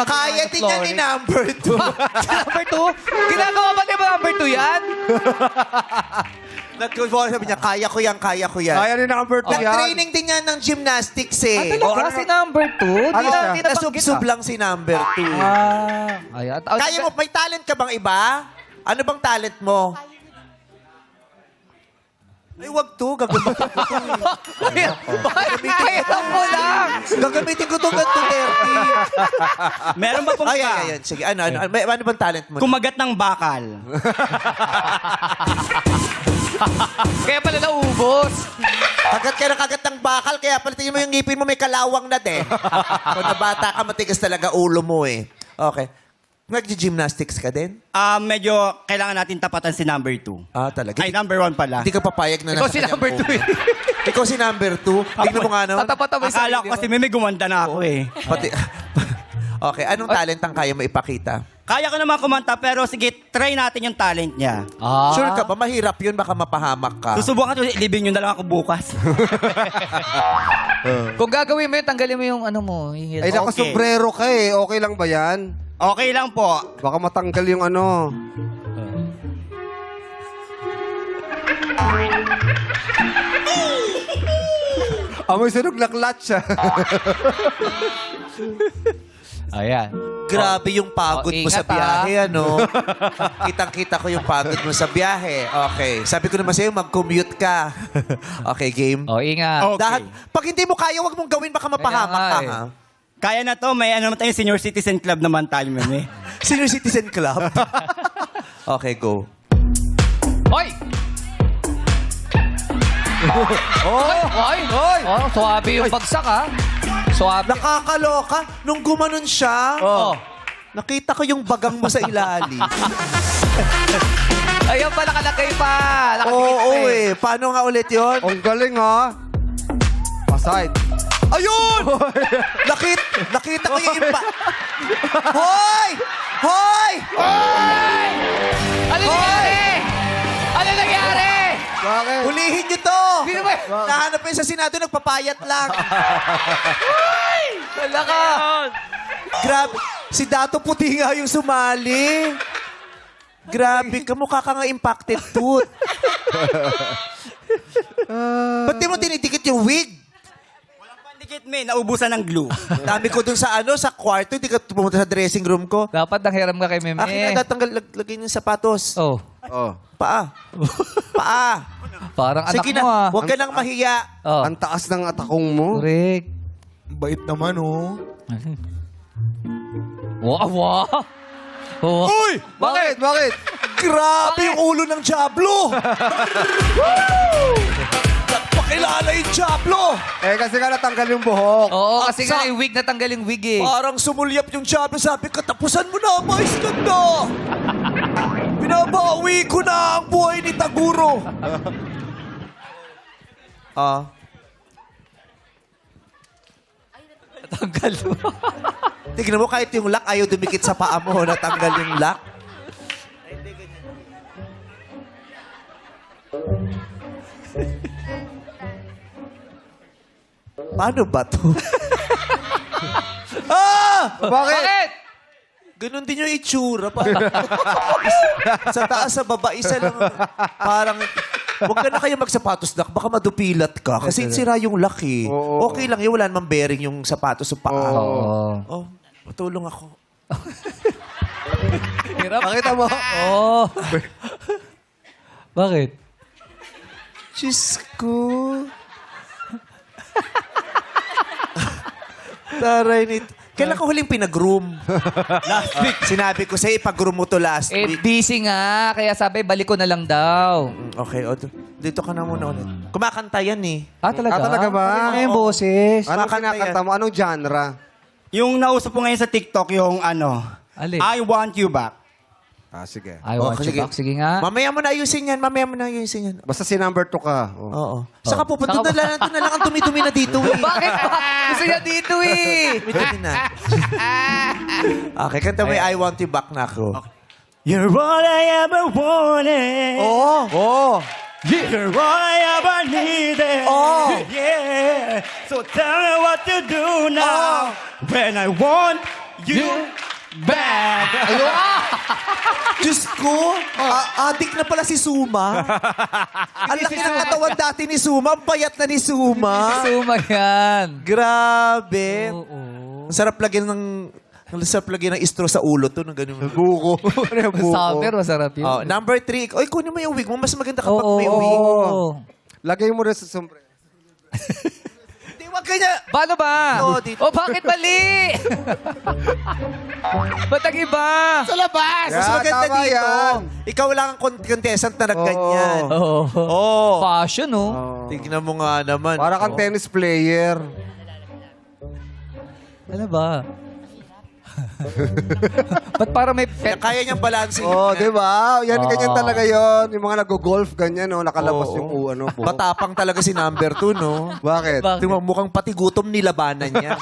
maging Kaya din yan ni number 2. number 2? Ginagawa ba ni number 2 yan? Sabi niya, kaya ko yan. Kaya rin number 2 yan. Nag-training din yan ng gymnastics eh. Talaga si number 2? Ano siya? Nasubsob lang si number 2. Ayan. Kaya mo, may talent ka bang iba? Ano bang talent mo? Ay, wag to. Gagamitin ko to. Kaya mo lang. Gagamitin ko to ganito, 30. Meron ba pong Ay. Sige, ano bang talent mo? kumagat ng bakal? Kaya pala naubos. Kagat ka na kagat ng bakal, kaya pala tingin mo yung ngipin mo may kalawang na de. Kung nabata ka, matigas talaga ulo mo eh. Okay. Nag-gymnastics ka din? Medyo kailangan natin tapatan si number 2. Talaga? Ay, number 1 pala. Hindi ka papayag na Ikaw nasa si kanyang number 2 ulo. eh. Ikaw si number 2? Tignan mo nga naman. Tatapat mo yung Akala sarili ko mo. kasi may gumanda na ako eh. Pati, okay, anong talent ang kaya mo ipakita? Kaya ko naman kumanta pero sige, try natin yung talent niya. Sure ka ba? Mahirap yun, baka mapahamak ka. Susubukan ko, libing nyo na lang ako bukas. Kung gagawin mo yun, tanggalin mo yung ano mo. Yung heels. Ay, nakasombrero ka eh. Okay lang ba yan? Okay lang po. Baka matanggal yung ano. Amoy sunog na clutch ah. Ayan. Grabe yung pagod mo sa ingat, biyahe, ano? Kitang-kita ko yung pagod mo sa biyahe. Okay. Sabi ko naman sa'yo, mag-commute ka. Okay, game? O, ingat. Okay. Pag hindi mo kaya, wag mong gawin, baka mapahamak Kaya ka, nga ha? Kaya na to, may ano naman tayo, senior citizen club naman tayo, man eh. Senior Citizen Club. Okay, go. Hoy! Hoy! Oh, suwabe yung bagsak, ha? Suwabe. Nakakaloka. Nung gumanon siya, Oh. nakita ko yung bagang mo sa ilalim. Ayun pa, nakalagay pa. Oo, eh. Paano nga ulit yun? Ang galing ha. Aside. Ayun! Nakita ko yung iba. Hoy! Hoy! Ano nangyari? Ano nangyari? Bakit? Hulihin niyo to! Sino ba? Nahanap yun sa Senado, nagpapayat lang. Wala ka. Grabe. Si Dato Puti nga yung sumali. Grabe ka, mukha ka nga impacted tooth. Ba't di mo tinidikit yung wig? Pandikit me, naubusan ng glue. Dami ko dun sa sa kwarto, hindi ka pumunta sa dressing room ko. Dapat nanghiram ka kay Meme. Akin na tatanggal, lagay yung sapatos. Oh. Oh. Paa. Paa. Parang anak Sige mo, na, ah. huwag ka nang mahiya. Oh. Ang taas ng atakong mo. Correct. Bait naman, oh. Wow, wow. Oh. Uy! Bakit? Bakit? Grabe yung ulo ng Diablo! Pakilala yung Diablo! Eh, kasi ka natanggal yung buhok. Oo, kasi nga yung wig, natanggal yung wig eh. Parang sumulyap yung Diablo. Sabi, katapusan mo na, mais ganda! Binabawi ko na ang buhay ni Taguro. Natanggal mo. Tignan mo, kahit yung lock, ayaw dumikit sa paa mo. Natanggal yung lock. Paano ba to? Bakit? Ganon din yung itsura. Parang, sa taas, sa baba, isa lang. Parang, huwag ka na kayo magsapatos, Dak. Baka madupilat ka. Kasi sira yung lock eh. Oo. Okay lang yun. Wala namang bearing yung sapatos sa paa. Oo. Oh, matulong ako. Hirap. Pakita mo. Oo. Bakit? Diyos ko. Taray nito. Kailan ko huling pinag-groom? Last week. Sinabi ko sa'yo, ipag-groom mo to last Eh, week. busy nga. Kaya sabi, balik ko na lang daw. Okay, dito ka na muna ulit. Kumakanta yan eh. Ah, talaga? Ah, talaga ba? Ano yung boses? Anong Kumakanta kinakanta mo? Anong genre? Yung nauso po ngayon sa TikTok, yung Alin? I Want You Back. Ah, sige. I want you back. Sige nga. Mamaya mo na ayusin yan. Mamaya mo na ayusin yan. Basta si number 2 ka. Oh. Oo. Saka pupunta na lang ang dumi-dumi na dito eh. Bakit ba? Gusto niya dito eh. Dumi-dumi na. Okay, kanta mo yung I Want You Back na ako. You're all I ever wanted. Oo. Oh! You're all I ever needed. Oh. Yeah. So tell me what to do now. When I want you Diyos ko, adik na pala si Suma. Ang laki ng katawan dati ni Suma. Ang payat na ni Suma. Suma yan. Grabe. Oo. Ang sarap lagyan ng straw sa ulo to. Ng ganun. Buko. Ano yung buko? Summer, masarap yun. Oh, number 3. Oy, kunin mo yung wig mo. Mas maganda kapag Oo. may wig. Lagay mo rin sa sombrero. Hindi, wag kanya. Paano ba? Oo, dito. O, bakit mali? Ba't ang iba? Sa labas. Mas Yan, maganda tama dito. yan. Ikaw lang ang contestant na nagganyan. Oo. Oh. Fashion, no? Tignan mo nga naman. Para kang tennis player. Ano ba? Ba't para may Kaya niyang balansin. Oh, di ba? Yan, ganyan talaga yon. Yung mga nag-golf, ganyan, no? Nakalabas Oo. yung buhok. Matapang talaga si number 2, no? Bakit? Bakit? Tingnan mo, mukhang pati gutom nilabanan niya.